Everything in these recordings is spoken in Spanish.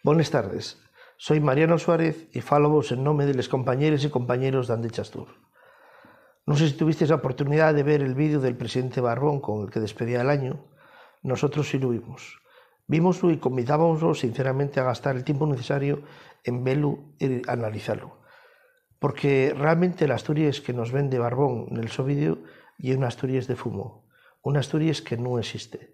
Buenas tardes, soy Mariano Suárez y falo en nome de los compañeros y compañeros de Andechastur. No sé si tuvisteis la oportunidad de ver el vídeo del presidente Barbón con el que despedía el año. Nosotros sí lo vimos. Vímoslo y convidábamoslo sinceramente a gastar el tiempo necesario en verlo y analizarlo. Porque realmente la Asturias que nos vende Barbón en el su vídeo y una Asturias de fumo, una Asturias que no existe.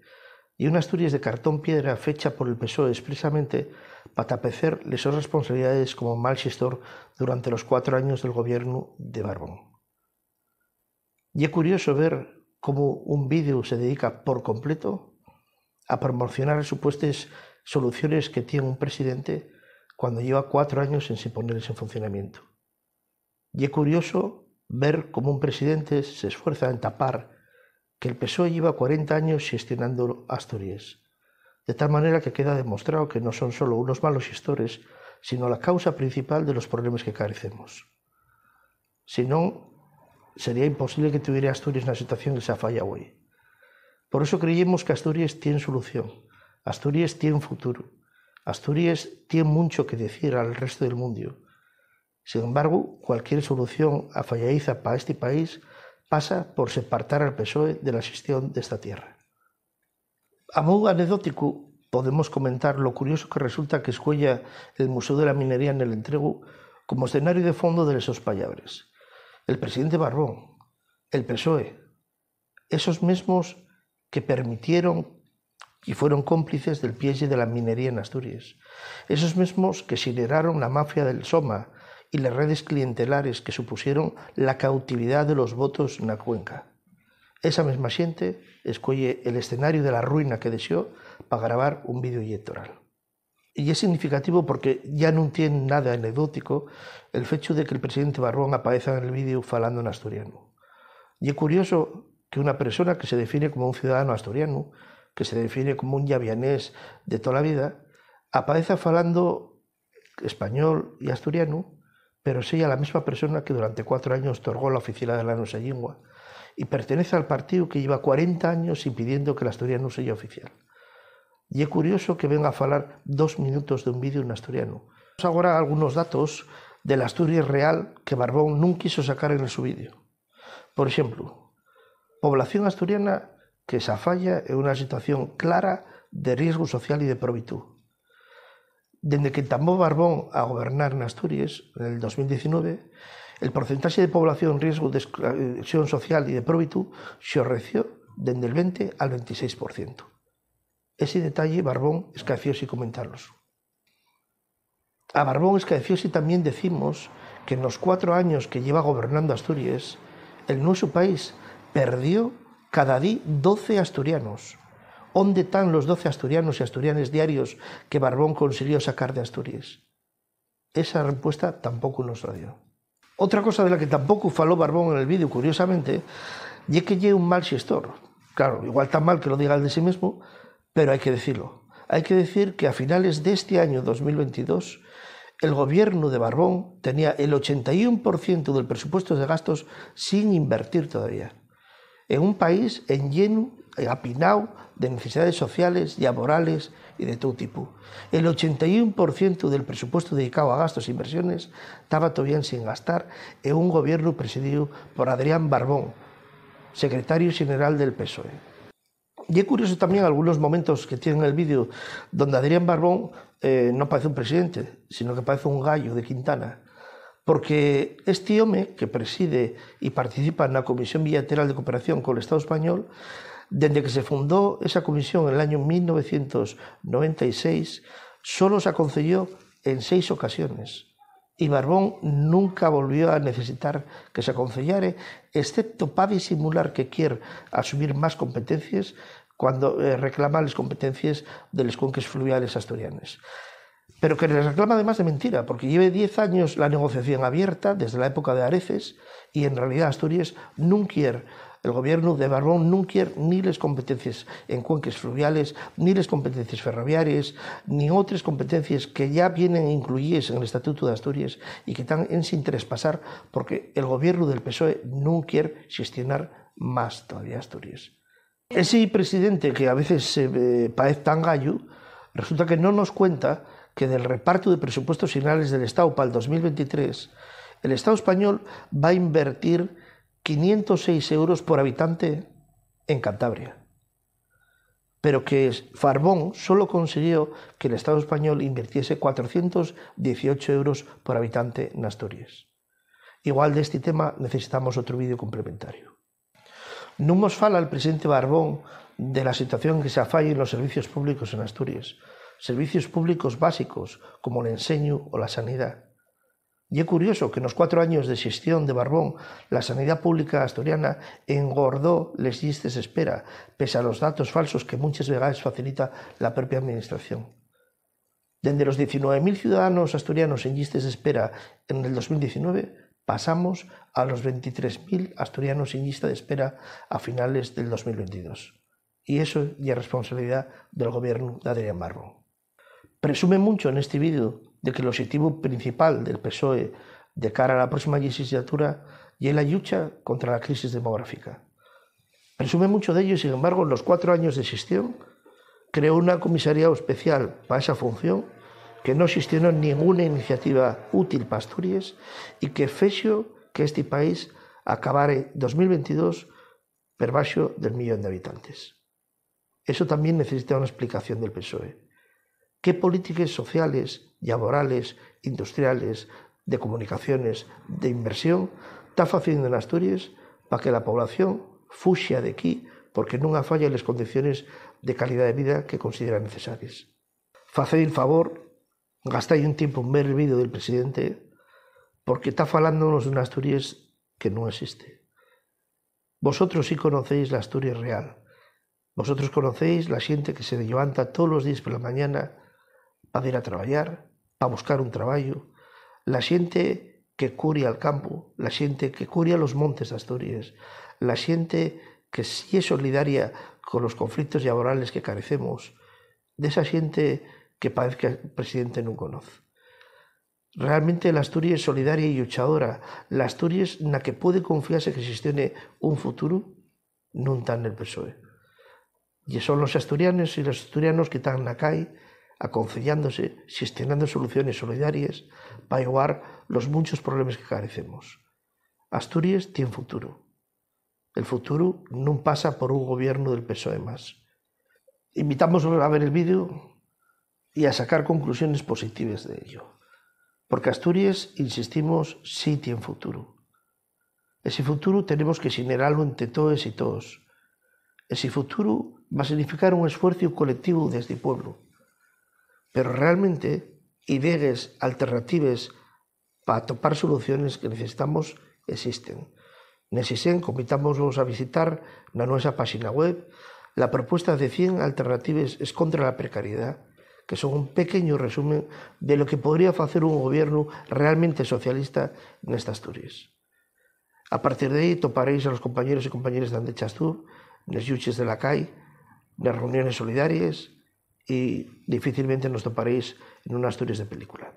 Y una Asturias de cartón piedra fecha por el PSOE expresamente para tapecer las sus responsabilidades como mal gestor durante los 4 años del gobierno de Barbón. Y es curioso ver cómo un vídeo se dedica por completo a promocionar supuestas soluciones que tiene un presidente cuando lleva 4 años sin ponerles en funcionamiento. Y es curioso ver cómo un presidente se esfuerza en tapar que el PSOE lleva 40 años gestionando Asturias, de tal manera que queda demostrado que no son solo unos malos gestores, sino la causa principal de los problemas que carecemos. Si no, sería imposible que tuviera Asturias en la situación que se ha fallado hoy. Por eso creemos que Asturias tiene solución, Asturias tiene futuro, Asturias tiene mucho que decir al resto del mundo. Sin embargo, cualquier solución afalladiza para este país pasa por separar al PSOE de la gestión de esta tierra. A modo anecdótico, podemos comentar lo curioso que resulta que escuella el Museo de la Minería en el Entrego como escenario de fondo de esos payabres. El presidente Barbón, el PSOE, esos mismos que permitieron y fueron cómplices del pillaje de la minería en Asturias, esos mismos que generaron la mafia del Soma y las redes clientelares que supusieron la cautividad de los votos en la cuenca. Esa misma xente escolle el escenario de la ruina que deseó para grabar un vídeo electoral. Y es significativo porque ya no tiene nada anecdótico el hecho de que el presidente Barbón aparezca en el vídeo falando en asturiano. Y es curioso que una persona que se define como un ciudadano asturiano, que se define como un llavianés de toda la vida, aparezca falando español y asturiano, pero sea la misma persona que durante 4 años otorgó la oficialidad de la nuestra lengua y pertenece al partido que lleva 40 años impidiendo que el asturiano sea oficial. Y es curioso que venga a falar 2 minutos de un vídeo en asturiano. Vamos ahora algunos datos de la Asturias real que Barbón no quiso sacar en su vídeo. Por ejemplo, población asturiana que se afalla en una situación clara de riesgo social y de probitud. Desde que tomó Barbón a gobernar en Asturias, en el 2019, el porcentaje de población en riesgo de exclusión social y de probitud se redució desde el 20 al 26%. Ese detalle Barbón escaecióse comentarlos. A Barbón escaecióse también decimos que en los 4 años que lleva gobernando Asturias, el nuestro país perdió cada día 12 asturianos. ¿Dónde están los 12 asturianos y asturianes diarios que Barbón consiguió sacar de Asturias? Esa respuesta tampoco nos la dio. Otra cosa de la que tampoco faló Barbón en el vídeo, curiosamente, es que lleve un mal gestor. Claro, igual tan mal que lo diga él de sí mismo, pero hay que decirlo. Hay que decir que a finales de este año 2022, el gobierno de Barbón tenía el 81% del presupuesto de gastos sin invertir todavía. En un país en lleno, apinado de necesidades sociales, laborales y de todo tipo. El 81% del presupuesto dedicado a gastos e inversiones estaba todavía sin gastar en un gobierno presidido por Adrián Barbón, secretario general del PSOE. Y es curioso también algunos momentos que tiene en el vídeo donde Adrián Barbón no parece un presidente, sino que parece un gallo de Quintana. Porque este hombre que preside y participa en la Comisión Bilateral de Cooperación con el Estado español, desde que se fundó esa comisión en el año 1996, solo se concedió en 6 ocasiones. Y Barbón nunca volvió a necesitar que se concediera, excepto para disimular que quiere asumir más competencias cuando reclama las competencias de las cuencas fluviales asturianas. Pero que les reclama además de mentira, porque lleva 10 años la negociación abierta desde la época de Areces y en realidad Asturias no quiere, el gobierno de Barbón no quiere ni las competencias en cuencas fluviales, ni las competencias ferroviarias, ni otras competencias que ya vienen incluidas en el Estatuto de Asturias y que están en sin traspasar porque el gobierno del PSOE no quiere gestionar más todavía Asturias. Ese presidente que a veces parece tan gallo, resulta que no nos cuenta que del reparto de presupuestos finales del Estado para el 2023, el Estado español va a invertir 506 euros por habitante en Cantabria, pero que Farbón solo consiguió que el Estado español invirtiese 418 euros por habitante en Asturias. Igual de este tema necesitamos otro vídeo complementario. Non nos fala el presidente Barbón de la situación que se afalla en los servicios públicos en Asturias, servicios públicos básicos como el enseño o la sanidad. Y es curioso que en los 4 años de xestión de Barbón la sanidad pública asturiana engordó les llistes de espera, pese a los datos falsos que muchas veces facilita la propia administración. Desde los 19.000 ciudadanos asturianos en llistes de espera en el 2019, pasamos a los 23.000 asturianos en lista de espera a finales del 2022. Y eso ya es responsabilidad del gobierno de Adrián Barbón. Presume mucho en este vídeo de que el objetivo principal del PSOE de cara a la próxima legislatura es la lucha contra la crisis demográfica. Presume mucho de ello y, sin embargo, en los 4 años de gestión creó una comisariado especial para esa función que no gestionó ninguna iniciativa útil para Asturias y que fexo que este país acabare 2022 per baixo del 1.000.000 de habitantes. Eso también necesita una explicación del PSOE. ¿Qué políticas sociales, laborales, industriales, de comunicaciones, de inversión está haciendo en Asturias para que la población fuxa de aquí porque non afalla las condiciones de calidad de vida que considera necesarias? Faced el favor, gastáis un tiempo en ver el vídeo del presidente porque está falándonos de una Asturias que no existe. Vosotros sí conocéis la Asturias real. Vosotros conocéis la gente que se levanta todos los días por la mañana para ir a trabajar, para buscar un trabajo, la gente que curia al campo, la gente que curia los montes de Asturias, la gente que sí es solidaria con los conflictos laborales que carecemos, de esa gente que parece que el presidente no conoce. Realmente la Asturias solidaria y luchadora, la Asturias na que puede confiarse que existe un futuro, non está en el PSOE. Y son los asturianos y los asturianos que están na calle aconsellándose, gestionando soluciones solidarias para ayudar los muchos problemas que carecemos. Asturias tiene futuro. El futuro no pasa por un gobierno del PSOE más. Invitamos a ver el vídeo y a sacar conclusiones positivas de ello. Porque Asturias, insistimos, sí tiene futuro. Ese futuro tenemos que generarlo entre todos y todos. Ese futuro va a significar un esfuerzo colectivo desde el pueblo. Pero realmente, ideas alternativas para topar soluciones que necesitamos existen. Necesiten, invitamos a visitar na nuestra página web la propuesta de 100 alternativas es contra la precariedad, que son un pequeño resumen de lo que podría hacer un gobierno realmente socialista en esta Asturias. A partir de ahí toparéis a los compañeros y compañeras de Andechas Tour, en las luchas de la calle, en las reuniones solidarias y difícilmente nos toparéis en una Asturias de película.